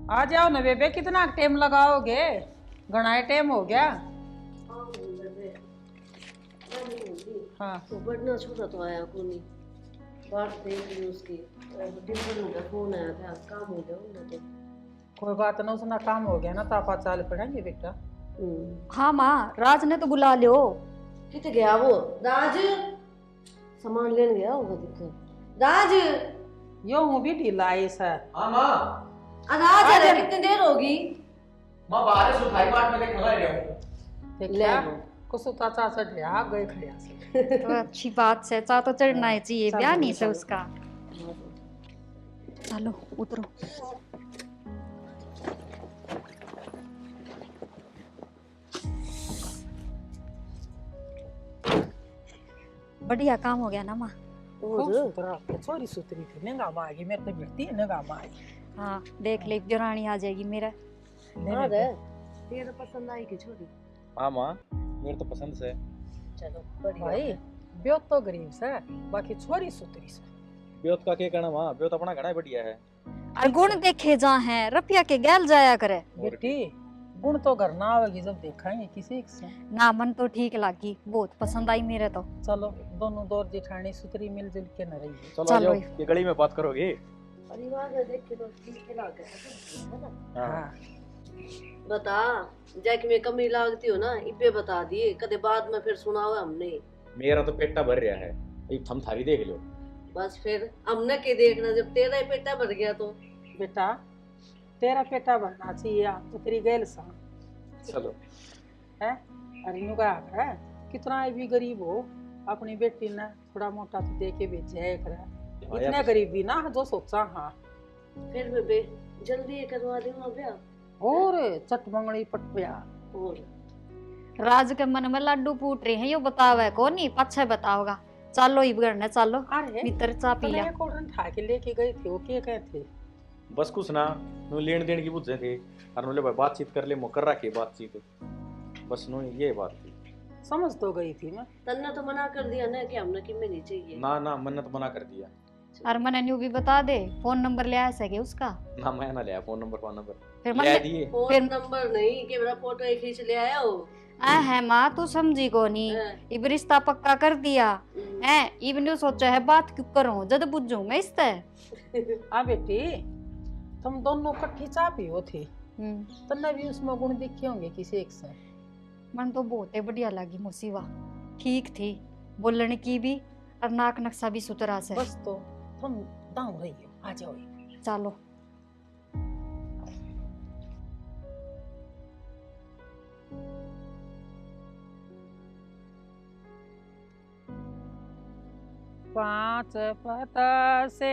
आ जाओ ना बेबे, कितना टाइम लगाओगे? घना टाइम हो गया। हाँ तो बढ़ना छोटा तो आया को नहीं। बात देख ली उसकी। डिफरेंट का फोन आया था, काम हो गया उनका तो। कोई बात ना, उसना काम हो गया ना तो आप चाल पड़ेंगे बेटा। हाँ माँ, राज ने तो बुला लियो। कितने गया वो? राज सामान लेने गया होगा दिक्कत। राज यो हूँ भी ढीला आई सर। हाँ माँ। राज आ अरे जा। कितनी देर होगी? माँ बाहर सुखाई बाट में देखा रहा हूँ। ले देखा लो। कुछ चाचा चढ़ रहा गए खड़िया से। तो अच्छी बात से, चा तो चढ़ना ही चाहिए, चलो, ब्याह नहीं से चलो। उसका। चलो उतरो। बढ़िया काम हो गया ना माँ। खूब सुथरा छोरी सुथरी थी, नंगा माँ आगी मेरे तो बिरती है नंगा माँ आई। हाँ देख ले, जोरानी आ जाएगी मेरा। हाँ रे, तेरे पसंद आई की छोरी? हाँ माँ, मेरे तो पसंद से। चलो बढ़िया भाई है। ब्योत तो गरीब से, बाकी छोरी सुथरी से। ब्योत का क्या कहना माँ, ब्योत अपना घना बढ़िया है। और गुण देखे जा हैं, रपिया के गैल जाया करे। बेटी गुण तो घर ना आवेगी जब देखाएंगे किसी एक से। ना मन तो ठीक लागी, बहुत पसंद आई मेरे तो। चलो दोनों दौर जेठानी सुतरी मिलजुल के न रही। चलो चलो। आ जाओ, ये गली में बात करोगे। परिवार में देख के तो ठीक के लागे है ना। हाँ बता, जैक में कमी लागती हो ना, इपे बता दिए, कदे बाद में फिर सुना हुआ हमने। मेरा तो पेटा भर रहा है, एक थम थारी देख लो। बस फिर हमने के देखना, जब तेरा ही पेटा भर गया तो। बेटा तेरा पेटा भरना चाहिए, तो तेरी गैल सा चलो है। अरे नुका है कितना भी गरीब हो, अपनी बेटी ने थोड़ा मोटा तो दे के भेजे है एक रहा। इतने गरीब भी ना जो सोचा। हाँ फिर बेबे जल्दी ये करवा दूंगा ब्याह। और चट मंगड़ी पटया। और राज के मन में लड्डू फूट रहे हैं, यो बतावे को नहीं, पछे बताओगा। चलो ही बिगड़ने चलो, अरे भीतर चा पी लिया। एक ऑर्डर उठा के लेके गए थे, वो क्या कहे थे? बस कुछ ना, नु लेन देन की बुझे थे और नुले भाई बातचीत कर ले, मुकर रखी बातचीत। बस नु ये बात थी। समझ तो गई थी मैं। तन्ने तो मना कर दिया ना कि हमने कि में नहीं चाहिए। ना ना, मैंने तो मना कर दिया। और मैंने न्यू भी बता दे, फोन नंबर ले आया सके उसका। ना मैं ना लिया फोन नंबर फिर ले दिए। फोन नंबर नहीं कि मेरा फोटो ही खींच ले आया हो। आ है माँ, तू समझी को नहीं। इब रिश्ता पक्का कर दिया है, इब न्यू सोचा है बात क्यों करूं, जद बुझूं मैं इससे। हाँ बेटी तुम दोनों कट्ठी चा पियो थे, तन्ने भी उसमें गुण दिखे होंगे किसी एक से। मन तो बहुत ही बढ़िया लगी मुसीबा, ठीक थी बोलने की भी, और नाक नक्शा भी सुतरा से। बस तो तुम दाऊ रही हो, आ जाओ। चलो पांच पता से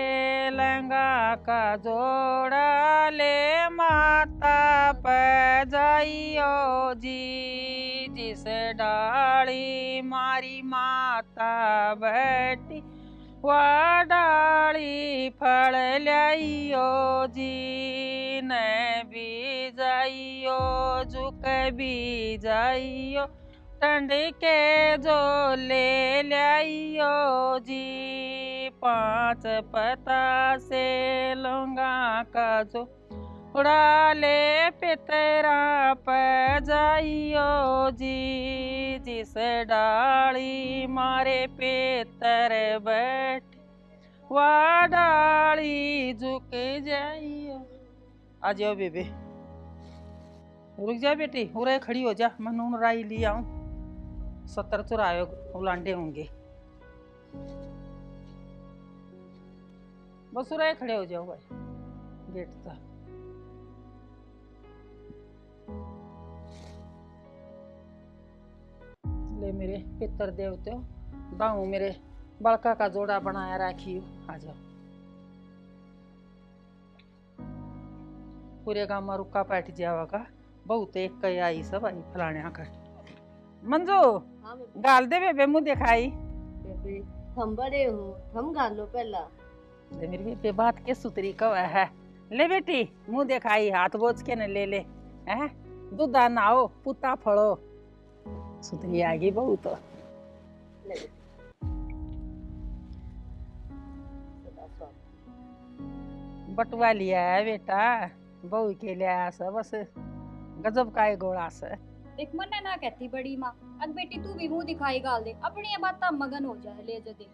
लहंगा का जोड़ा ले माता पे जाइयो जी, जिस डाली मारी माता बैठी वह डाली फल लियो जी, न भी जाइयो झुक भी जाइयो, ठंड के जो ले लियो जी, पांच पता से लूंगा का जो उड़ा ले पितरा पे जाइयो जी, जिस डाली मारे पितर बैठ वह डाली झुक जाइयो। आ जाओ बेबे, रुक जा बेटी, उरे खड़ी हो जा, मैं नून राई ले आऊं। 70 चुराए उलांडे होंगे, बस उरे खड़े हो जाओ भाई गेट तक। ले मेरे पितर देवते दाऊ, मेरे बड़का का जोड़ा बनाया राखियो, आ जाओ। पूरे गांव में रुका पैठ जावागा, बहुत एक कई आई सब आई फलाने आकर। मंजू हाँ गाल दे बेबे, मुंह दिखाई बेबे, हम बड़े हो, हम गा लो पहला। ले मेरी बेटे बात के सुतरी कव है। ले बेटी मुंह दिखाई, हाथ बोझ के न ले ले है, दूधा नाओ पुता फड़ो, सुतरी आ गई बहुत। बटुआ लिया है बेटा, बहू के लिए आया सा बस गजब का है गोड़ा से। देख मन ना कहती बड़ी माँ, अब बेटी तू भी मुंह दिखाई गाल दे, अपनी बात मगन हो जाए ले जदे।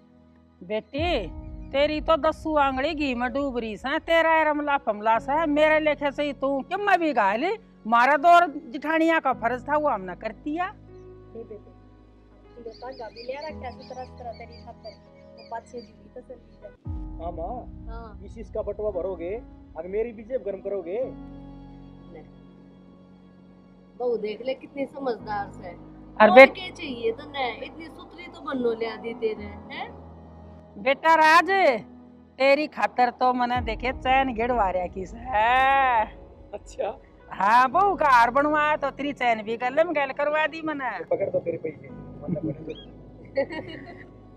बेटी तेरी तो 10 आंगड़ी घी में डूब रही सा, तेरा रमला फमला सा, मेरे लेखे से ही तू क्यों मैं भी गाली मारा दौर जिठानिया का फर्ज था वो हमने करती है। दे बेटे तू तो गाबी ले रखा है तरह तेरी खातर वो बात से दी तो चलती है। हाँ माँ, हां इस चीज का बटवा भरोगे, अगर मेरी भी जेब गर्म करोगे। बहू देख ले कितनी समझदार से। और और क्या चाहिए तने, इतनी सुतरी तो बन्नो ले दी तेरे हैं। बेटा राज तेरी खातर तो मने देखे चैन गिड़वा रहा किस है। अच्छा हाँ बहू का हार बनवाया तो तेरी चैन भी गले में गल करवा दी मने। पकड़ तो तेरे पैसे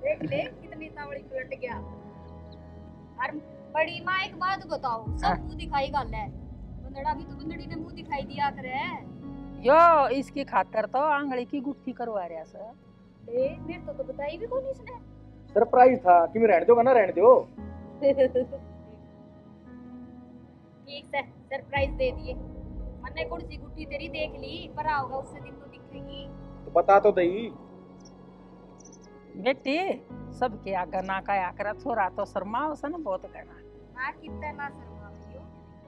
देख ले कितनी तावड़ी पलट गया। और बड़ी माँ एक बात बताओ, सब मुंह दिखाई गल है, बंदड़ा भी तो बंदड़ी ने मुंह दिखाई दिया करे। यो इसकी खातर तो आंगली की गुत्थी करवा रहा सर। ए मेरे तो बताई भी कोनी इसने। सरप्राइज था कि मैं रहने दोगा ना रहने दो। ठीक से सरप्राइज दे दिए। मैंने कुर्सी गुट्टी तेरी देख ली, पर आओगा उससे दिन तो दिखेगी। तो बता तो दई। बेटी सबके आगे ना का आकरा छोरा तो शर्मा उसे ना बहुत कहना। ना कितना ना शर्मावियो,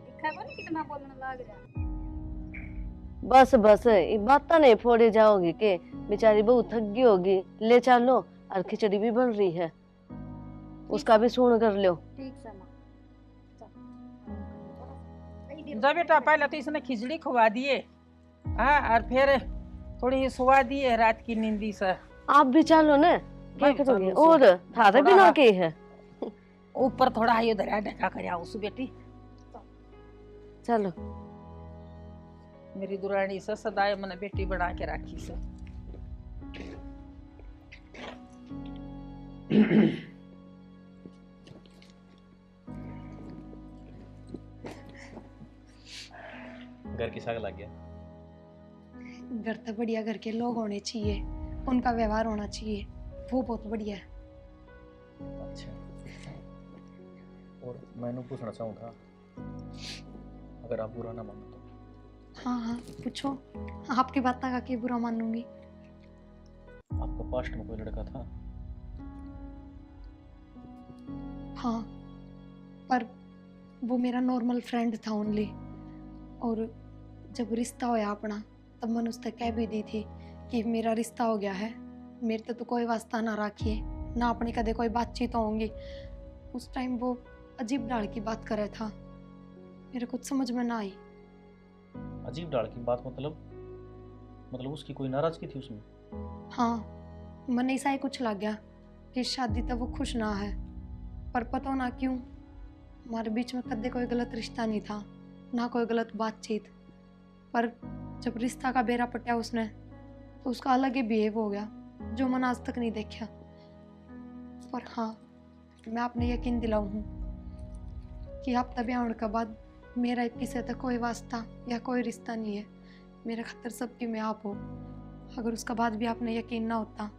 दिखा कौन कितना बोलने लग रहा। बस बस ये बात नहीं फोड़े जाओगी के, बेचारी बहू थक गई होगी, ले चलो। और खिचड़ी भी बन रही है, उसका भी सुन कर लो। ठीक से मां जा बेटा पहले तो इसने खिचड़ी खुआ दिए, हाँ और फिर थोड़ी ही सुवा दिए रात की नींदी से। आप भी चलो ना, क्या मैं भी करोगे? चलूं और थारे भी ना के है। ऊपर थोड़ा ये दरिया ढका कर उस बेटी। चलो मेरी दुरानी से सदाए मैंने बेटी बना के रखी से। घर की साग लग गया। घर तो बढ़िया घर के लोग होने चाहिए, उनका व्यवहार होना चाहिए, वो बहुत बढ़िया है। अच्छा और मैंने पूछना चाहूँ था, अगर आप बुरा ना मानो तो। हाँ हाँ पूछो, आपकी बात का के बुरा मानूंगी। आपका पास्ट में कोई लड़का था? हाँ पर वो मेरा नॉर्मल फ्रेंड था ओनली, और जब रिश्ता होया अपना तब मैंने उससे कह भी दी थी कि मेरा रिश्ता हो गया है, मेरे तो कोई वास्ता ना रखिए, ना अपनी कदे कोई बातचीत होंगी। उस टाइम वो अजीब डाल की बात कर रहा था, मेरे कुछ समझ में ना आई। अजीब डाल की बात मतलब उसकी कोई नाराजगी थी उसमें? हाँ मन ऐसा ही कुछ लग गया कि शादी तक वो खुश ना है, पर पता ना क्यों हमारे बीच में कदे कोई गलत रिश्ता नहीं था, ना कोई गलत बातचीत, पर जब रिश्ता का बेरा पटा उसने तो उसका अलग ही बिहेव हो गया जो मैंने आज तक नहीं देखा। पर हाँ मैं अपने यकीन दिलाऊं हूँ कि आप तभी आने के बाद मेरा किसी तक कोई वास्ता या कोई रिश्ता नहीं है, मेरे खातर सबकी मैं आप हो। अगर उसका बाद भी आपने यकीन ना होता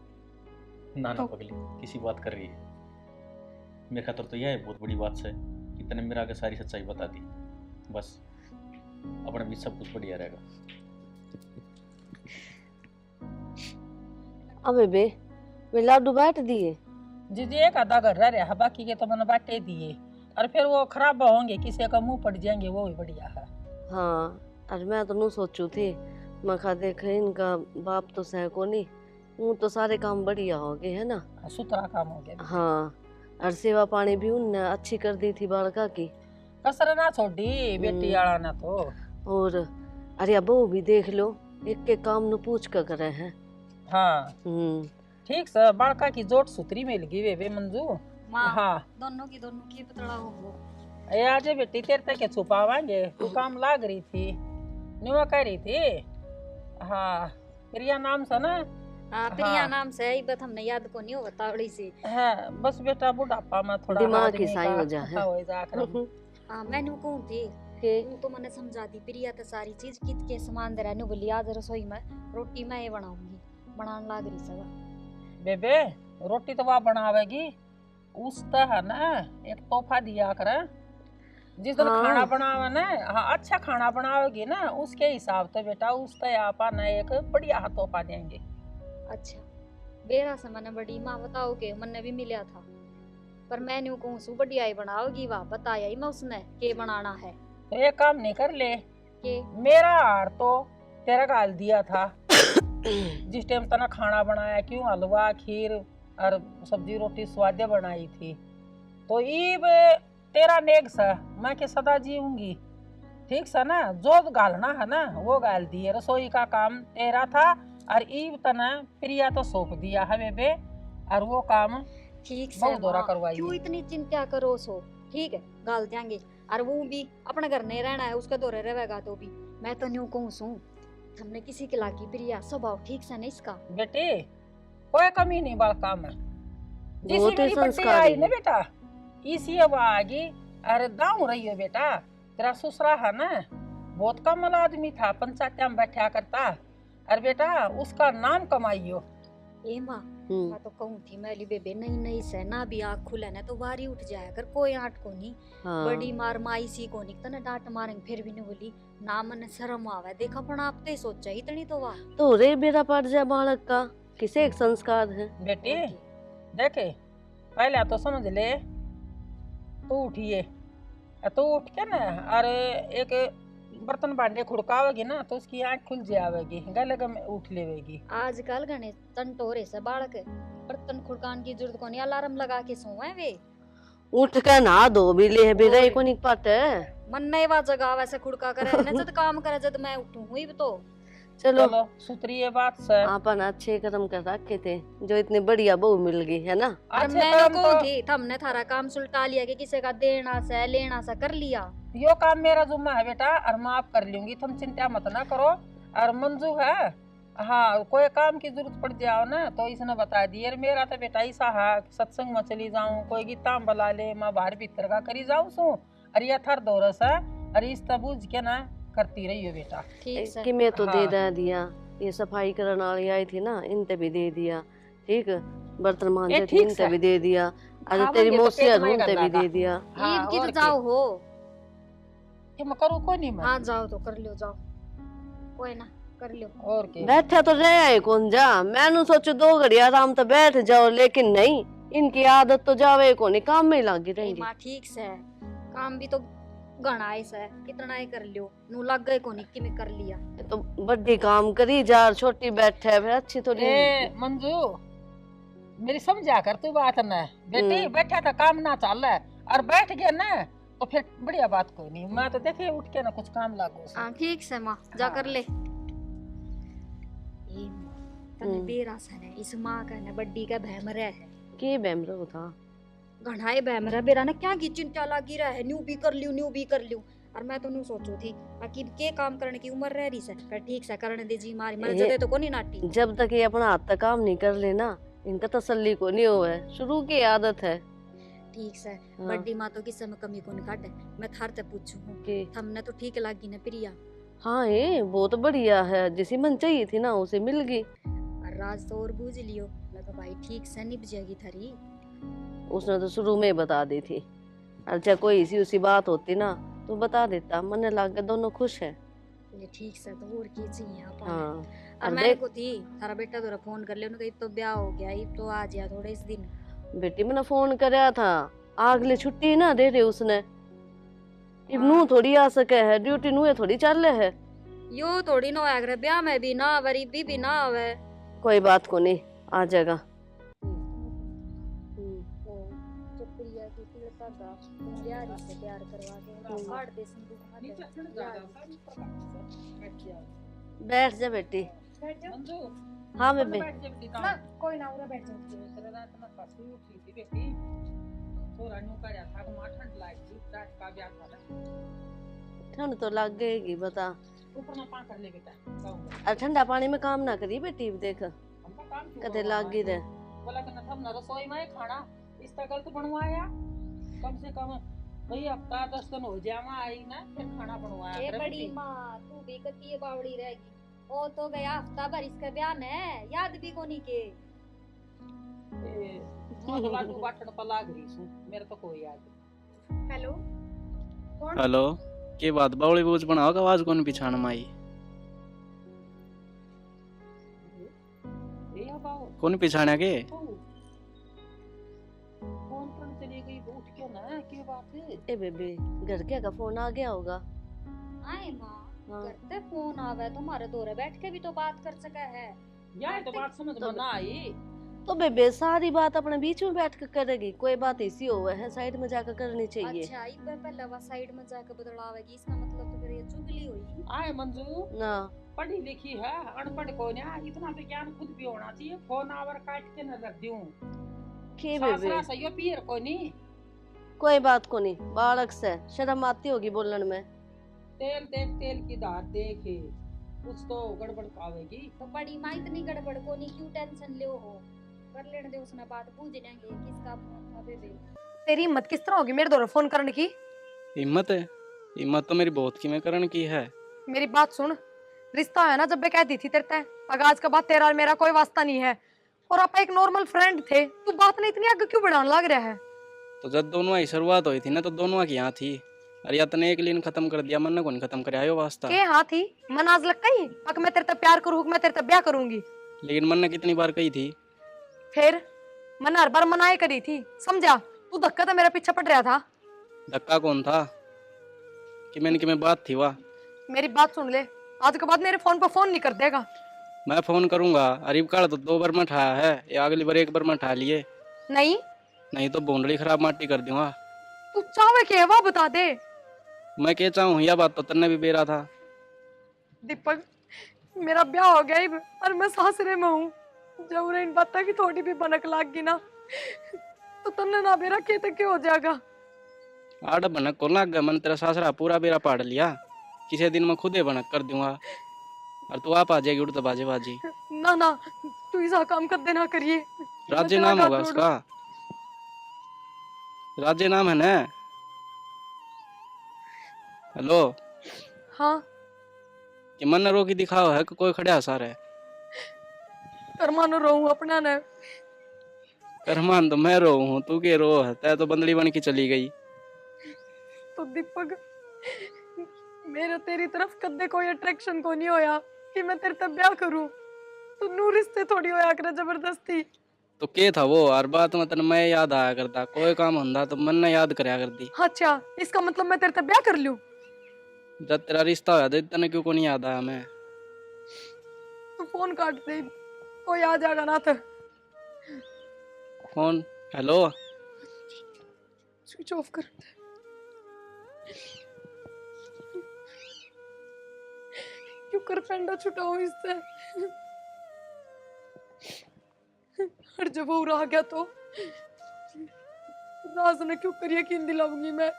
ना तो पगली किसी बात कर रही है, मेरे खातर तो यह है बहुत बड़ी बात है कि तने मेरा आगे सारी सच्चाई बता दी, बस अपने बीच सब कुछ बढ़िया रहेगा। अबे बे वे लाडू बांट दिए। जी एक आधा घर रहा, बाकी के तो मैंने बांटे दिए, और फिर वो खराब होंगे, किसी का मुंह पड़ जाएंगे, वो भी बढ़िया है। हाँ और मैं तो नू सोचू थी, मैं कहा देख इनका बाप तो सह को नहीं, वो तो सारे काम बढ़िया हो गए है ना। सुथरा काम हो गया। हाँ और सेवा पानी भी उनने अच्छी कर दी थी बालका की, कसर ना छोड़ी बेटी आला ना तो। और अरे बहू भी देख लो एक के काम न पूछ कर करे हैं। हाँ ठीक से बालका की जोट सुतरी मिल गई वे मंजू। माँ हाँ दोनों की पतला हो वो। ए आज बेटी तेरे तक के छुपावांगे, तू काम लाग रही थी, न्यू कह रही थी। हाँ प्रिया नाम से ना। हाँ प्रिया नाम से ही बात हमने याद को नहीं होता बड़ी सी। हाँ बस बेटा बुढ़ापा में थोड़ा दिमाग की साई हो जा है। हाँ मैंने कहूँ थी वो तो मैंने समझा दी, प्रिया तो सारी चीज कित के सामान दे रहा बोली आज रसोई में रोटी मैं ये बनाऊंगी, बनाने लाग रही सगा। बेबे रोटी तो वह बनावेगी, उस है ना एक तोहफा दिया कर, जिस दिन हाँ। खाना बनावे ना, हाँ अच्छा खाना बनाओगी ना, उसके हिसाब से बेटा उसका आपा ना एक बढ़िया तोहफा देंगे। अच्छा बेरा से मैंने बड़ी माँ बताओ के मन भी मिला था, पर मैं न्यू कहूँ सु बढ़िया ही बनाओगी, वाह बताया ही मैं उसने के बनाना है तो एक काम नहीं कर ले, के। मेरा हार तो तेरा गाल दिया था जिस टाइम तना खाना बनाया, क्यों हलवा खीर और सब्जी रोटी स्वाद्य बनाई थी, तो ईब तेरा नेक सा मैं के सदा जीऊंगी, ठीक सा ना। जो गालना है ना वो गाल दिए, रसोई का काम तेरा था और ईब तना प्रिया तो सौंप दिया हमें बे, और वो काम ठीक से बहुत दौरा माँ, करवाई क्यों इतनी चिंता करो सो, ठीक है गाल देंगे, और वो भी अपने घर नहीं रहना है, उसका दौरे रहेगा तो भी। मैं तो न्यू कहूँ सू हमने किसी के लागी प्रिया स्वभाव ठीक से नहीं इसका। बेटे कोई कमी नहीं बाल काम है, जिसी बहुत ही मेरी बर्थडे संस्कारी आई ना है। बेटा इसी अब आगी, अरे दाऊ रही हो बेटा, तेरा ससुरा है ना बहुत कमल आदमी था, पंचायत में बैठा करता, अरे बेटा उसका नाम कमाइयो। ए माँ मैं तो कहूँ थी मैली बेबे नहीं नहीं से ना भी आँख खुले ना तो वारी उठ जाया कर, कोई आँट को नहीं। हाँ। बड़ी मार माई सी को नहीं तना डांट मारेंगे फिर भी नहीं बोली ना, मन शर्म आवे देखा पण आप तो ही सोचा इतनी तो वाह। तो रे बेरा पड़ जाए बालक का, किसे एक संस्कार है। बेटी देखे पहले तो समझ ले, तू उठिए, तू उठ के ना अरे एक बर्तन भांडे खुड़कावेगी ना तो उसकी आँख खुल जावेगी, गले में उठ लेवेगी। आजकल घने तंटोरे से बालक बर्तन खुड़कान की जरूरत को नहीं, अलार्म लगा के सोए वे उठ कर नहा धो भी ले बेरा ओए। को नहीं पाते। मन नहीं वा जगह वैसे खुड़का करे न जद काम करे जद मैं उठूं हुई तो। चलो चलो सुतरी ये बात से आपन अच्छे कर्म कर रखे थे जो इतनी बढ़िया बहू मिल गई है ना। और अच्छे मैंने कर्म कौन तो थी हमने थारा काम सुलटा लिया कि किसी का देना से लेना से कर लिया। यो काम मेरा जुम्मा है बेटा, और माफ कर लूंगी, तुम चिंता मत ना करो। और मंजू है, हाँ कोई काम की जरूरत पड़ जाओ ना तो इसने बता दिए, और मेरा तो बेटा ऐसा है सत्संग में चली जाऊं, कोई गीता में बुला ले, मैं बाहर भीतर का करी जाऊं सू, और ये थर दौरस है, और इस तबूझ के ना करती रही हो बेटा। ठीक से कि मैं तो हाँ। दे दिया, ये सफाई करने वाली आई थी ना इनते भी दे दिया, ठीक बर्तन मांजे थे ठीक इनते से। भी दे दिया, अरे खावांगे तेरी तो मौसी पेट नहीं उनते भी गंदा दे दिया। हाँ, ईद की और तो क्या? जाओ हो कि मैं करूँ कोई नहीं मैं, हाँ जाओ तो कर लियो जाओ कोई ना कर लियो। और क्या। बैठा तो रहे आए कौन जा, मैंने सोचो 2 घड़ी आराम तो बैठ जाओ, लेकिन नहीं इनकी आदत तो जावे को नहीं, काम में ही लगी ए रहेंगी। माँ ठीक से काम भी तो घना है कितना ही कर लियो, नू लग गए कोनी कि मैं कर लिया। ये तो बड़ी काम करी जा, छोटी बैठे फिर अच्छी तो नहीं। ए मंजू मेरी समझा कर तू बात ना बेटी, बैठा था काम ना चल रहा है और बैठ गया ना तो फिर बढ़िया बात कोई नहीं, मैं तो देखे उठ के ना कुछ काम लागू से। हाँ ठीक से माँ जा हाँ। कर ले। ए माँ तने बेरा सा ने इस माँ का ना बड्डी का भैमरा है के बेमरो था घनाए भैमरा बेरा ना क्या की चिंता लगी रहा है, न्यू भी कर लियो न्यू भी कर लियो। और मैं तो न्यू सोचू थी बाकी के काम करने की उम्र रह रही से पर ठीक से करने दे जी मारी मैं जदे तो कोनी नाटी। जब तक ये अपना हाथ तक काम नहीं कर लेना इनका तसल्ली को नहीं होवे, शुरू की आदत है। ठीक से हाँ। बड्डी माँ तो किस में कमी को नहीं काटे, मैं थार ते पूछू हूँ कि हमने तो ठीक लगी ना प्रिया। हाँ ये बहुत बढ़िया है, जिसी मन चाहिए थी ना उसे मिल गई। और राज तो और बूझ लियो लगा भाई ठीक से निभ जाएगी थारी। उसने तो शुरू में ही बता दी थी, अच्छा कोई इसी उसी बात होती ना तो बता देता, मन लग दोनों खुश है। ये ठीक से तो और की चाहिए अपन। हाँ और और मैंने देख को थी थारा बेटा तोरा फोन कर ले उन्होंने कहा तो ब्याह हो गया ये तो आ जा थोड़े इस दिन। बेटी मैंने फोन कराया था, अगले छुट्टी ना दे दे उसने, हाँ। नू थोड़ी आ सके है, ड्यूटी नू थोड़ी चल है। यो थोड़ी नो आगरे ब्याह में भी ना गरीबी भी ना आवे। कोई बात को नहीं आ जाएगा। जो प्रिया की तिलका का तुम प्यारी से प्यार करवा के काट दे संदूक बैठ जा बेटी। मंजू हाँ बेबे बैठ जा बेटी, काम कोई ना उरा बैठ जाओ। तेरा रात में फंसी उठी थी बेटी, थोड़ा न्यू कर था तो मां ठंड लगी, रात का ब्याह था ठंड तो लग गएगी बता, ऊपर ना पा कर ले बेटा जाऊंगा और ठंडा पानी में काम ना करी बेटी, देख हमको काम क्यों कदे करवाना लाग ही है? रहे। बोला कि ना हम रसोई में खाना इस तरह गलत बनवाया, कम से कम भाई हफ्ता 10 दिन हो जावा आई ना फिर खाना बनवाया ए करे बड़ी बेटी। माँ तू भी कती बावड़ी रहेगी, ओ तो गया हफ्ता भर इसका ब्याह में याद भी कोनी के। मैं तो लाडू बाटन पर लाग रही हूँ, मेरे तो कोई याद नहीं। हेलो कौन? हेलो के बात बावली बूझ बनाओ आवाज कौन पिछाण माई ये बाबू कौन पिछाण्या के फोन करने चली गई, उठ के ना की बात है। ए बेबी घर के का फोन आ गया होगा। आए माँ हाँ। करते फोन आवे तुम्हारे दोरे बैठ के भी तो बात कर सका है। यार तो बात समझ में ना आई। तो बेबे सारी बात अपने बीच में बैठ कर करेगी, कोई बात ऐसी हो है साइड में जाकर करनी चाहिए। अच्छा इस बार पहले वा साइड में जाकर बदलावेगी, इसका मतलब तो फिर ये चुगली हुई। आए मंजू ना पढ़ी लिखी है, अनपढ़ को ना, इतना तो ज्ञान खुद भी होना चाहिए। फोन आवर काट के न रख दूं के सासरा बेबे सही पीर को नहीं। कोई बात को नहीं, बालक से शर्म आती होगी बोलने में। तेल देख, तेल की धार देखे, कुछ तो गड़बड़ पावेगी। तो बड़ी माँ इतनी गड़बड़ को नहीं क्यों टेंशन ले हो, कर लेने दे उसने बात, पूछ लेंगे किसका फोन था बेबे। तेरी हिम्मत किस तरह होगी मेरे द्वारा फोन करने की? हिम्मत है, हिम्मत तो मेरी बहुत की मैं करण की है। मेरी बात सुन, रिश्ता है ना जब मैं कहती थी तेरे तय आज के बाद तेरा और मेरा कोई वास्ता नहीं है, और आप एक नॉर्मल फ्रेंड थे, तू बात ने इतनी आगे क्यों बढ़ाने लग रहा है? तो जब दोनों की शुरुआत हुई थी ना तो दोनों की यहाँ थी। अरे या तने एक लाइन खत्म कर दिया, मन ने कौन खत्म कर आयो वास्ता। के हाँ थी मन आज लग गई अक मैं तेरे तक प्यार करूँ, मैं तेरे तक ब्याह करूंगी। लेकिन मन ने कितनी बार कही थी। फिर मन हर बार मनाए करी थी, समझा? तू धक्का तो मेरा पीछे पड़ रहा था। धक्का कौन था कि मैंने कि मैं बात थी वाह। मेरी बात सुन ले, आज के बाद मेरे फोन पर फोन नहीं कर देगा। मैं फोन करूंगा। अरीब काल तो 2 बार में उठाया है, या अगली बार 1 बार में उठा लिए। नहीं नहीं तो भोंडली खराब माटी कर दूंगा। तू चाहे के वो बता दे। मैं क्या चाहूँ यह बात तो तन्ने भी बेरा था। दीपक मेरा ब्याह हो गया अब, और मैं सासरे में हूँ। जब उन्हें इन बातों की थोड़ी भी भनक लाग गई ना तो तन्ने ना बेरा के तक हो जाएगा। आड़ भनक को लाग गया, मन तेरा सासरा पूरा बेरा पाड़ लिया। किसी दिन मैं खुदे भनक कर दूंगा और तू आप आ जाएगी उड़ता बाजे बाजी। ना ना तू ऐसा काम कर देना करिए। राज्य मैं नाम तेरा होगा हाथ उसका, राज्य नाम है ना। हेलो हाँ कि मन रोकी दिखाओ है कि कोई खड़ा सारा है। करमानो रहूं अपना ने। करमान तो मैं रो हूँ, तू के रो है, तै तो बंदली बन के चली गई। तो दीपक मेरा तेरी तरफ कदे कोई अट्रैक्शन को नहीं होया कि मैं तेरे तक ब्याह करूं। तो नू रिश्ते थोड़ी होया करे जबरदस्ती। तो के था वो हर बात में तने मैं याद आया करता, कोई काम होंदा तो मन ने याद करया करती। अच्छा इसका मतलब मैं तेरे तक ब्याह कर लूं? जब तेरा रिश्ता होया तो तने क्यों को नहीं याद आया मैं। तू फोन काट दे, कोई आ जाएगा ना तो। कौन? हेलो स्विच ऑफ कर दे। क्यों कर पेंडा छुटाऊं इससे? और जब वो रह गया तो राज ने क्यों कर यकीन दिलाऊंगी मैं?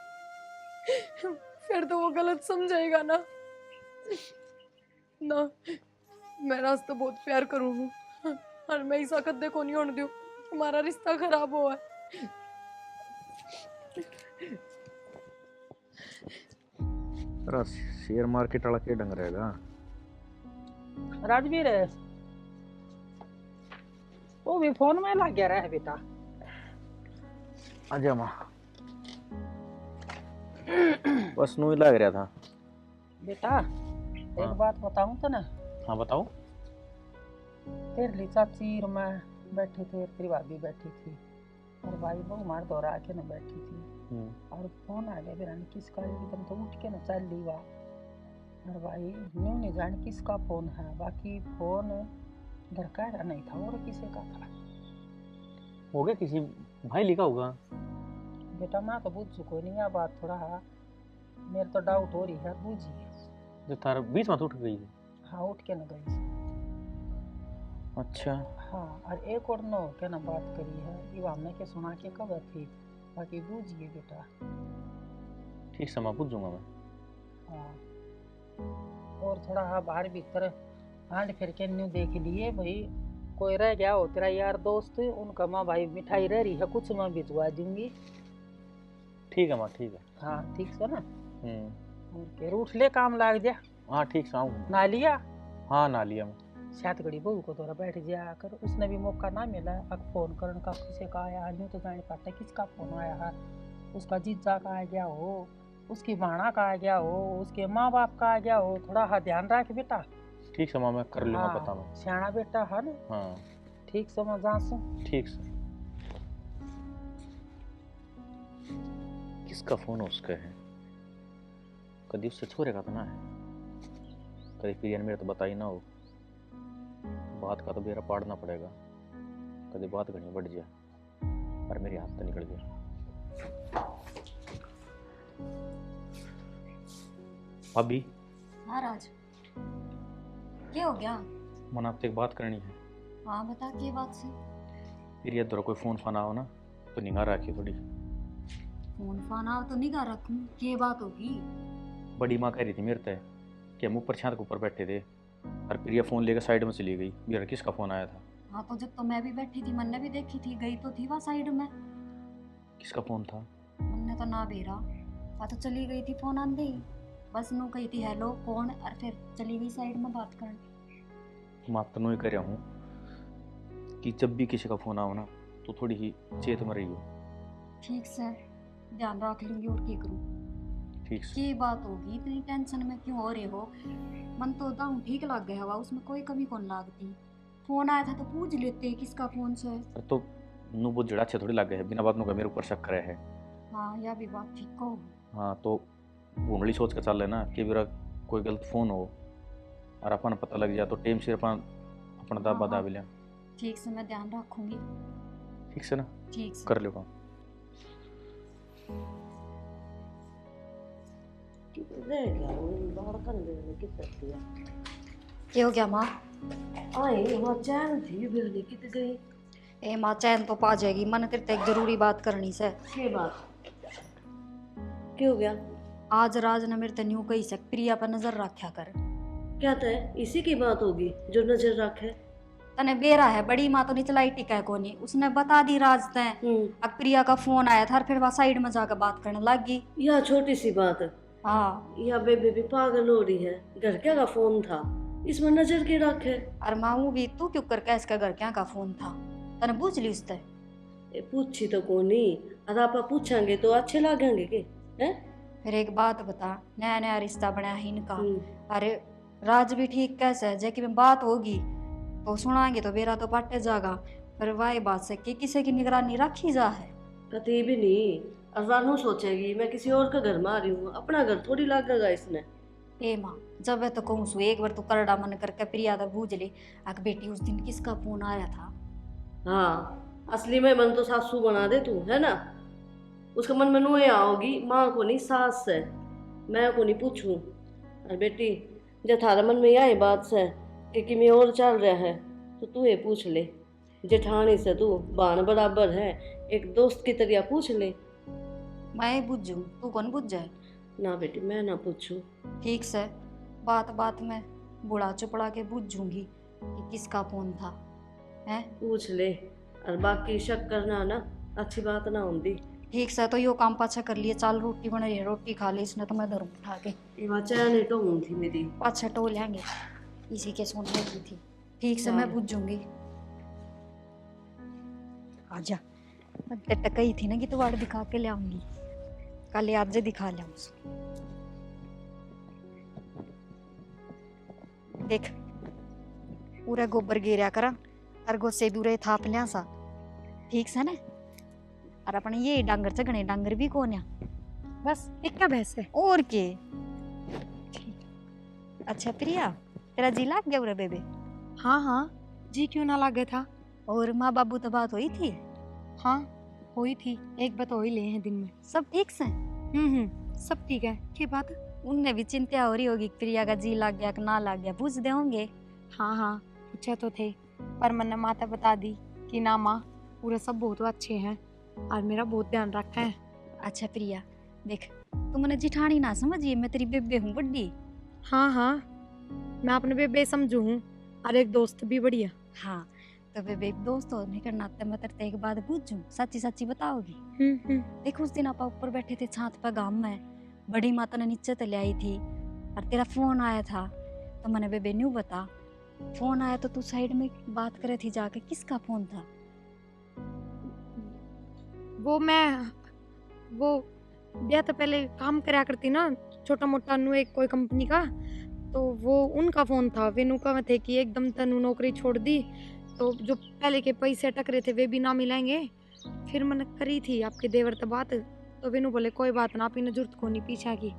फिर तो वो गलत समझेगा ना। ना मैं राज तो बहुत प्यार करूँ हूँ और मैं ऐसा कदे को नहीं होने दूं हमारा रिश्ता खराब हुआ है। तेरा शेयर मार्केट वाला के ढंग रहेगा। राजवीर वो भी फोन में लग गया रहा बेटा। आजा माँ, बस नू ही लग रहा था। बेटा एक हाँ। बात बताऊं तो ना, हाँ बताओ। तेरे लिए चाची और मैं बैठे थे, तेरी भाभी बैठी थी और भाई बहू मार दौरा आके ना बैठी थी और फोन आ गया बेरा किसका, एकदम तो उठ के ना चल ली वा। और भाई न्यू नहीं जान किसका फोन है, बाकी फोन घर का नहीं था और किसी का था। हो गया किसी भाई लिखा होगा। बेटा मैं तो बुझ चुको नहीं है बात, थोड़ा मेरे तो डाउट हो रही है, बुझिए। जो थारा बीच में तो उठ गई। हाँ उठ के न गई। अच्छा हाँ और एक और नो क्या ना बात करी है, ये हमने के सुना के कब थी, बाकी बुझिए बेटा। ठीक समा पूछूंगा मैं। हाँ और थोड़ा हाँ बाहर भीतर हांड फिर के न्यू देख लिए भाई, कोई रह गया हो तेरा यार दोस्त, उनका माँ भाई मिठाई रह रही है कुछ मैं भिजवा दूंगी। ठीक है माँ, ठीक है। हाँ ठीक से ना, हम्म। उनके रूठ ले काम लाग जा। हाँ ठीक से आऊँ। ना लिया हाँ ना लिया मैं। शायद घड़ी बहू को थोड़ा बैठ जाया कर, उसने भी मौका ना मिला अब फोन करने का, किसी का आया न्यू तो जाने पाता किसका फोन आया है, उसका जीजा का आ गया हो उसकी बाणा का आ गया हो, उसके माँ बाप का आ गया हो, थोड़ा हाँ ध्यान रख बेटा। ठीक से माँ, मैं कर लूँगा हाँ, पता मैं। सियाना बेटा है ना, हाँ ठीक समझ आंसू। ठीक से। किसका फोन उसका है? कभी उससे छोड़ेगा तो ना है, कभी प्रिया ने मेरे तो बताई ना हो। बात का तो बेरा पाड़ना पड़ेगा, कभी बात घनी बढ़ जाए और मेरे हाथ से निकल गया। भाभी, हाँ राज, क्या हो गया? मन आपसे एक बात करनी है। हाँ बता, क्या बात सी? प्रिया दर कोई फोन फान आओ ना तो निगाह रखिए थोड़ी। फोन फान आओ तो निगाह रखूं, क्या बात होगी? बड़ी माँ कह रही थी मेरे से कि हम ऊपर छत के ऊपर बैठे थे और प्रिया फोन लेकर साइड में चली गई। मेरा किसका फोन आया था? हाँ तो जब तो मैं भी बैठी थी, मैंने भी देखी थी, गई तो थी वहाँ साइड में। किसका फोन था? मैंने तो ना बेरा, वहाँ तो चली गई थी फोन आंदे ही, बस नू कही थी हेलो कौन, और फिर चली गई साइड में बात करने। मैं तो नहीं कर रहा हूँ कि जब भी किसी का फोन आओ ना तो थोड़ी ही चेत में रही हो। ठीक से ध्यान रख लूंगी, और क्या करूँ। ठीक से। क्या बात होगी, इतनी टेंशन में क्यों हो रहे हो? मन तो दाऊं ठीक लग गया हवा, उसमें कोई कमी कौन लागती। फोन आया था तो पूछ लेते किसका फोन से। तो नू बहुत जड़ा अच्छे थोड़ी लग गए, बिना बात नु का मेरे ऊपर शक करे है। हाँ यह भी बात ठीक हो। हाँ तो भूंडली सोच कर चल लेना कि मेरा कोई गलत फोन हो और अपन पता लग जाए तो टेम से अपन अपना दाबा दाब लिया। ठीक से मैं ध्यान रखूंगी। ठीक से ना, ठीक से कर लो काम। क्या हो गया माँ? आई वहाँ चैन थी बिरली कित गई? ए माँ चैन तो पा जाएगी, मन तेरे एक जरूरी बात करनी से। ये बात क्या हो गया? आज राज ने मेरे तन्यू कही से प्रिया पर नजर रखा कर। क्या तय इसी की बात होगी जो नजर रखे? तने बेरा है, बड़ी माँ तो निचलाई टिका है कोनी, उसने बता दी राज ते। अब प्रिया का फोन आया था और फिर वहाँ साइड में जाकर बात करने लगी। यह छोटी सी बात है। हाँ यह बेबी भी पागल हो रही है। घर क्या का फोन था, इसमें नजर के रखे। और माऊ भी तू क्यों करके इसका घर क्या का फोन था, तने पूछ ली उससे? पूछी तो कोनी, और आप पूछेंगे तो अच्छे लगेंगे के हैं? फिर एक बात बता, नया नया रिश्ता बना है इनका। अरे राज भी ठीक कैसे है, जेकि में बात होगी तो सुनाएंगे तो बेरा तो पटे जाएगा। पर वही बात से कि किसी की निगरानी रखी जा है। कभी भी नहीं। और रानू सोचेगी मैं किसी और का घर में आ रही हूँ, अपना घर थोड़ी लगेगा इसने। ए माँ, जब है तो कहूँ सु एक बार तू करड़ा मन करके प्रिया तक बूझ ले, आग बेटी उस दिन किसका फोन आया था। हाँ असली में मन तो सासू बना दे तू, है ना? उसका मन में नुए आओगी, माँ को नहीं सास से, मैं को नहीं पूछूं। और बेटी जब थारा मन में यह बात से कि मैं और चल रहा है तो तू ये पूछ ले। जेठानी से तू बाण बराबर है, एक दोस्त की तरह पूछ ले। मैं बुझूं, तू कौन बुझ जाए? ना बेटी मैं ना पूछूं। ठीक से बात बात में बुढ़ा चुपड़ा के बुझूंगी कि किसका फोन था, हैं? पूछ ले, और बाकी शक करना ना अच्छी बात ना होती। ठीक से तो यो काम पाछा कर लिए, चाल रोटी बन रही है, रोटी खा ली इसने तो मैं धर्म उठा के चैन तो हूँ थी मेरी, पाछा टो लेंगे, इसी के सोने की थी। ठीक से मैं बुझूंगी। आजा, मैं तेरे कही थी ना कि तू वाड़ दिखा के ले आऊंगी, कल आज दिखा ले उसको। देख पूरा गोबर गिरा करा और गोसे दूरे थाप लिया सा, ठीक से ना? और अपने ये डांगर चगने डांगर भी कौन है, बस एक क्या बहस है? और के। अच्छा प्रिया, तेरा जी लाग गया उरे बेबे? हाँ हाँ जी क्यों ना लगे था। और माँ बाबू तो बात हुई थी? हाँ हुई थी, एक बात हो ही ले हैं दिन में। सब ठीक से? सब ठीक है। क्या बात? उनने भी चिंता हो रही होगी प्रिया का जी लग गया कि ना लग गया, पूछते होंगे। हाँ हाँ पूछे तो थे, पर मैंने माता बता दी कि ना माँ पूरे सब बहुत अच्छे हैं और मेरा बहुत ध्यान रखा है। अच्छा प्रिया देख, तू मैंने जिठानी ना समझिए, मैं तेरी बेबे हूँ बड़ी। हाँ हाँ मैं अपने बेबे समझू हूँ, और एक दोस्त भी बढ़िया। हाँ तो बेबे एक दोस्त होने के नाते मैं तेरे एक बात पूछूं, सच्ची सच्ची बताओगी? देख उस दिन आप ऊपर बैठे थे छात पर गांव में, बड़ी माता ने नीचे तले आई थी और तेरा फोन आया था, तो मैंने बेबे न्यू बता, फोन आया तो तू साइड में बात करे थी जाके, किसका फोन था? वो ब्याह तो पहले काम करा करती ना, छोटा मोटा नु एक कोई कंपनी का, तो वो उनका फोन था। वेनु का थे कि एकदम तनु नौकरी छोड़ दी, तो जो पहले के पैसे अटक रहे थे वे भी ना मिलेंगे। फिर मैंने करी थी आपके देवर से बात, तो वेनु बोले कोई बात ना, आप इन्हें जरूरत को नहीं पीछा की,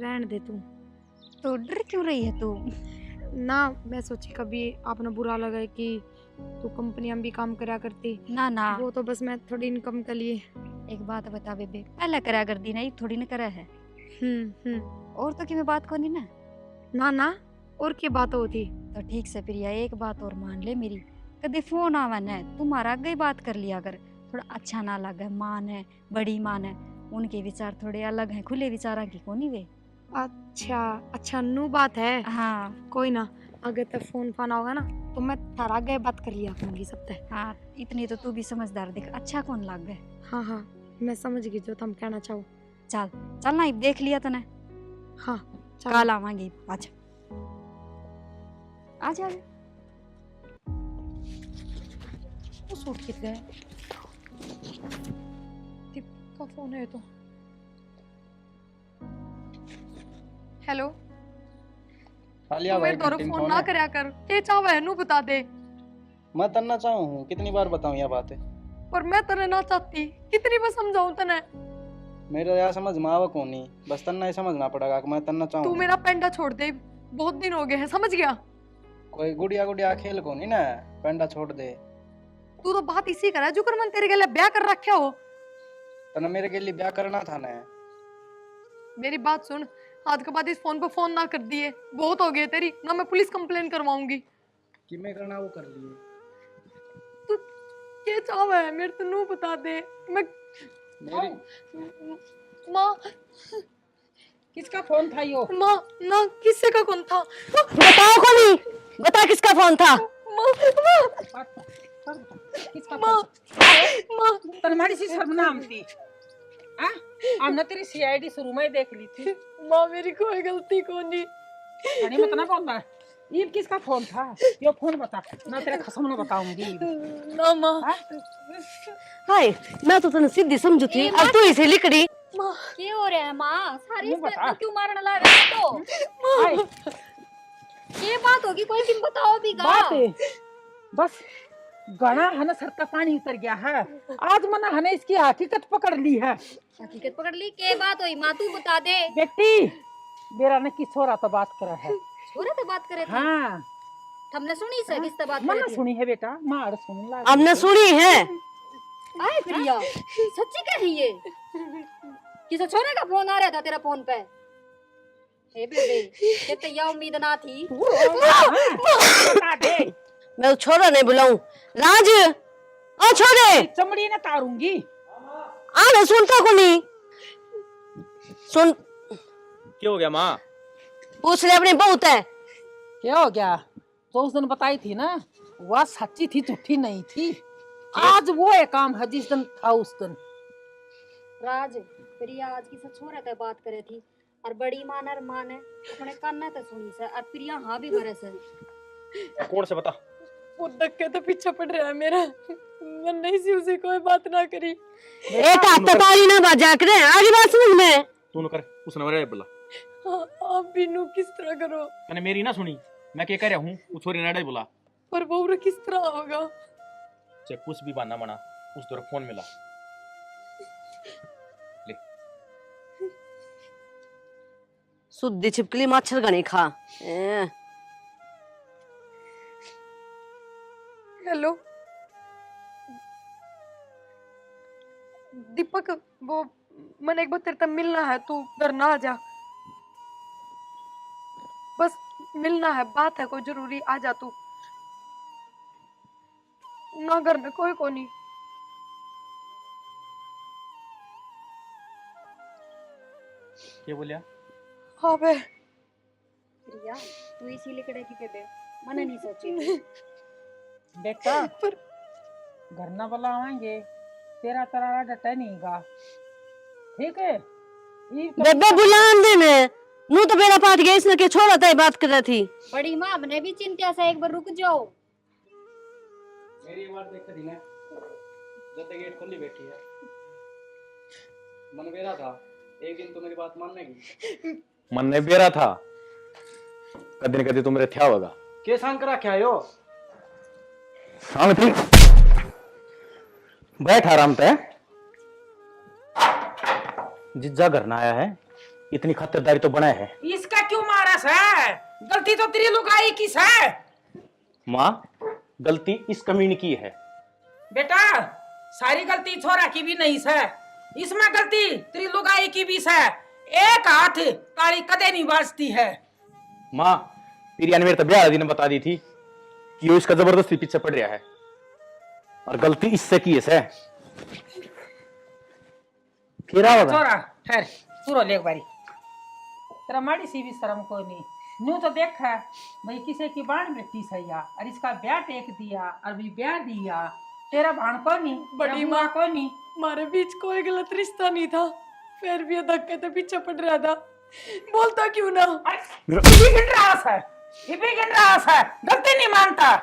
रहन दे तू। तो डर क्यों रही है तू? ना मैं सोची कभी आपने बुरा लगा कि तू कंपनी में भी काम करा करती, ना ना, वो तो बस मैं थोड़ी इनकम के लिए। एक बात बता बेबे, पहले करा कर दी नहीं, थोड़ी ना करा है। और तो कि मैं बात को नहीं ना। ना ना, और की बात होती। तो ठीक से प्रिया, एक बात और मान ले मेरी, कदे फोन आवा न तुम्हारा आगे बात कर लिया कर, थोड़ा अच्छा ना लगे। मान है, बड़ी मान है, उनके विचार थोड़े अलग हैं, खुले विचारा की कोनी वे। अच्छा अच्छा, नू बात है। हाँ कोई ना, अगर तक फोन फान होगा ना तो मैं थारा आगे बात कर लिया करूंगी सबसे। हाँ, इतनी तो तू भी समझदार दिख, अच्छा कौन लग गए। हाँ हाँ, मैं समझ गई जो तुम कहना चाहो। चल चल ना, देख लिया तने। हाँ चलो। कल आवांगी, आजा आजा। वो सूट कित गए? दीप का फोन है तो। हेलो, आलिया मेरे भाई तोरे टीम फोन कौन ना है? करया कर, के चाव है नू बता दे। मैं तन्ना चाहूँ हूँ, कितनी बार बताऊँ यह बात है? पर मैं तने ना चाहती, कितनी बार समझाऊं तने। मेरे यार समझ में आवा कौन नहीं, बस तन्ना ही समझना पड़ेगा कि मैं तन्ना तू चाहूँ। मेरा पेंडा छोड़ दे, बहुत दिन हो गए हैं, समझ गया? कोई गुड़िया गुड़िया खेल को नहीं ना, पेंडा छोड़ दे। तू तो बात इसी कर रहा है, जो कर मन तेरे के लिए ब्याह कर रखा हो। तन्ना मेरे के लिए ब्याह करना था ना। मेरी बात सुन, आज के बाद इस फोन पे फोन ना कर दिए, बहुत हो गए तेरी ना, मैं पुलिस कंप्लेन करवाऊंगी। कि मैं करना वो कर लिए। तू क्या चाव है मेरे, तो नू बता दे। मैं मेरी माँ, किसका फोन था यो? माँ ना, किससे का कौन था? बताओ कोनी, बता किसका फोन था? माँ माँ किसका माँ फोन? माँ तुम्हारी सी सर्वनाम थी। हाँ, हमने तेरी सीआईडी शुरू में ही देख ली थी। माँ, मेरी कोई गलती को नहीं। अरे मत ना बोल रहा। ये किसका फोन था? यो फोन बता, मैं तेरे कसम ना बताऊंगी। ना माँ, हाँ? हाय, मैं तो तने सीधी समझू थी, अब तू इसे लिख रही। माँ क्या हो रहा है माँ? सारी मुंह बता। क्यों मारने लगा तो? आए, ये बात होगी कोई, तुम बताओ भी गा। बात है बस, गणा हने सर का पानी उतर गया है। आज मना हने इसकी हकीकत पकड़ ली है। हकीकत पकड़ ली, के बात हुई माँ, तू बता दे। बेटी, मेरा ने किस हो रहा तो बात करा है। छोरे तो बात करे थे, हाँ, हमने सुनी से किस से बात मना करे थी। सुनी है बेटा, मार सुन ला। हमने सुनी है। आए प्रिया, सच्ची कह रही है? किसी छोरे का फोन आ रहा था तेरा फोन पे? हे बेबे, ये तो यह उम्मीद ना थी। बता दे, मैं उस छोरा नहीं बुलाऊं। राज, ओ छोरे, चमड़ी ने तारूंगी। आ ना, सुनता को नहीं। सुन, क्या हो गया माँ? पूछ ले अपनी बहुत है। क्या हो गया? तो उस दिन बताई थी ना, वह सच्ची थी, झूठी नहीं थी। आज वो एक काम है जिस दिन था उस दिन। राज, प्रिया आज की सच छोरे ते बात करे थी, और बड़ी मान और मान है अपने कान ने तो सुनी से, और प्रिया हाँ भी भरे से। कौन से बता? वो धक्के तो पीछे पड़ रहा है मेरा, मन नहीं सी उसे कोई बात ना करी। एक हाथ तो ताली ना बाजा करे, आगे बात समझ में। तू न कर, उसने मेरे बोला। हाँ, आप भी नू किस तरह करो, मैंने मेरी ना सुनी, मैं क्या कह रहा हूँ, वो छोरी ने बोला। पर वो किस तरह होगा? चाहे कुछ भी बहाना बना, उस दौर फोन मिला। ले, सुद्दी छिपकली मच्छर का नहीं खा। हेलो दीपक, वो मैंने एक बार तेरे तक मिलना है, तू घर ना आ जा, बस मिलना है, बात है कोई जरूरी, आ जा तू। ना घर में कोई को नहीं। क्या बोलिया? हाँ बे, प्रिया, तू इसी लिकड़े की पे मैंने नहीं सोची थी। बेटा, पर घर ना बुलावाएंगे, तेरा तरारा डटे नहीं गा, ठीक है? ये तो बेबे बुलान दे मैं, नू तो मेरा पात गया, इसने के छोरा था बात कर रही थी। बड़ी माँ, हमने भी चिंता से एक बार रुक जाओ। मेरी बात देख दी ना, जब तक गेट खुली बैठी है। मन मेरा था, एक दिन तो मेरी बात मानने की। मन ने बेरा था, कदी न कदी तुम मेरे थया होगा। के सांग करा क्या यो? हाँ ठीक, बैठ आराम पे। जिज्जा घर ना आया है, इतनी खतरदारी तो बना है। इसका क्यों मारा है? गलती तो तेरी लुगाई की है। माँ, गलती इस कमीने की है। बेटा, सारी गलती छोरा की भी नहीं है, इसमें गलती तेरी लुगाई की भी है। एक हाथ ताली कदे नहीं बाजती है। माँ, पिरिया ने मेरे तो ब्याह दिन बता दी थी कि वो इसका जबरदस्ती पीछे पड़ रहा है, और गलती इससे की है। फिर होगा छोरा ठहर, पूरा ले एक बारी। तेरा माड़ी सी भी शर्म को नहीं। न्यू तो देख है भाई, किसी की बाण बेटी सैया और इसका ब्याह टेक दिया और भी ब्याह दिया। तेरा भाण को नहीं, बड़ी तेरा बुआ को नहीं। हमारे बीच कोई गलत रिश्ता नहीं था, फिर भी ये धक्के तो पीछे पड़ रहा था। बोलता क्यों ना? ये भी गिन रहा है, ये भी गिन रहा है, गलती नहीं मानता।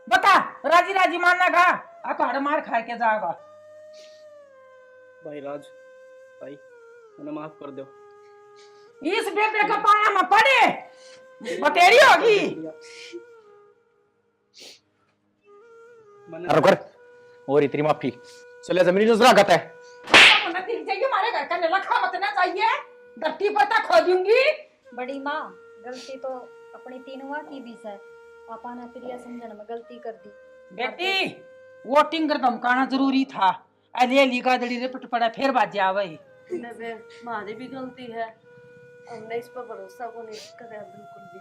बता, राजी राजी मानना गा, अकाड़ मार खा के जाएगा। भाई राज, भाई मैंने माफ कर दो। इस बेटे का पाया में पड़े बतेरी होगी। अरे कर, और इतनी माफी चले जमीन नजर आगत है। हमारे घर का नलखा मत ना चाहिए, धरती पर तक खो दूंगी। बड़ी माँ, गलती तो अपनी तीनों की भी है। पापा ने प्रिया समझने में गलती कर दी। बेटी, वोटिंग कर धमकाना जरूरी था। अले लीगा दड़ी रे पट पड़ा फिर बाजे आवे। बेबे, हमारी भी गलती है, हमने इस पर भरोसा को नहीं करा बिल्कुल भी।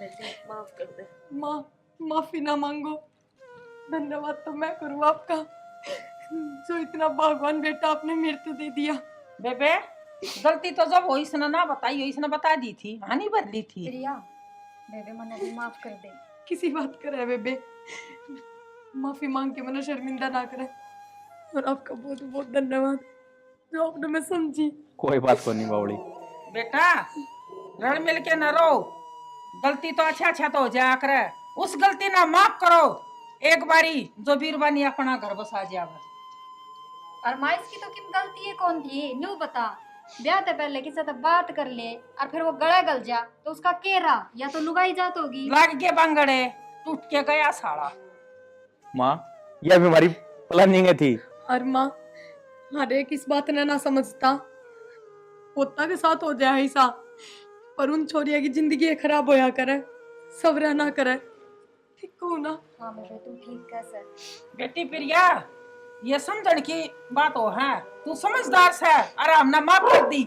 बेटी माफ कर दे। माँ, माफी ना मांगो, धन्यवाद तो मैं करूँ आपका, जो इतना भगवान बेटा आपने मेरे को दे दिया। बेबे, गलती तो जब हो इसने ना बताई, इसने बता दी थी, हानि बदली थी। प्रिया, बेबे मने भी माफ कर दे। किसी बात करे बेबे, माफी मांग के मैंने शर्मिंदा ना करे। और आपका बहुत बहुत धन्यवाद जो आपने मैं समझी। कोई बात को नहीं बावड़ी। बेटा, रल मिल के न रो, गलती तो अच्छा तो हो जाया करे। उस गलती ना माफ करो एक बारी, जो बीरबानी अपना घर बसा जावे। और माँ, इसकी तो किन गलती है कौन थी? न्यू बता। ब्याह से पहले किसी से बात कर ले और फिर वो गला गल जा तो उसका केरा या तो लुगाई जात होगी। लग के बंगड़े, टूट के गया साड़ा। माँ, यह भी हमारी प्लानिंग थी। और माँ, हर एक इस बात ने ना समझता, पोता के साथ हो जाए ऐसा, पर उन छोरिया की जिंदगी खराब होया करे, सब रहना करे। ठीक हो ना? हाँ मेरे, तू ठीक कैसे? बेटी प्रिया, ये समझण की बात हो है, तू समझदार से आराम ना माफ कर दी।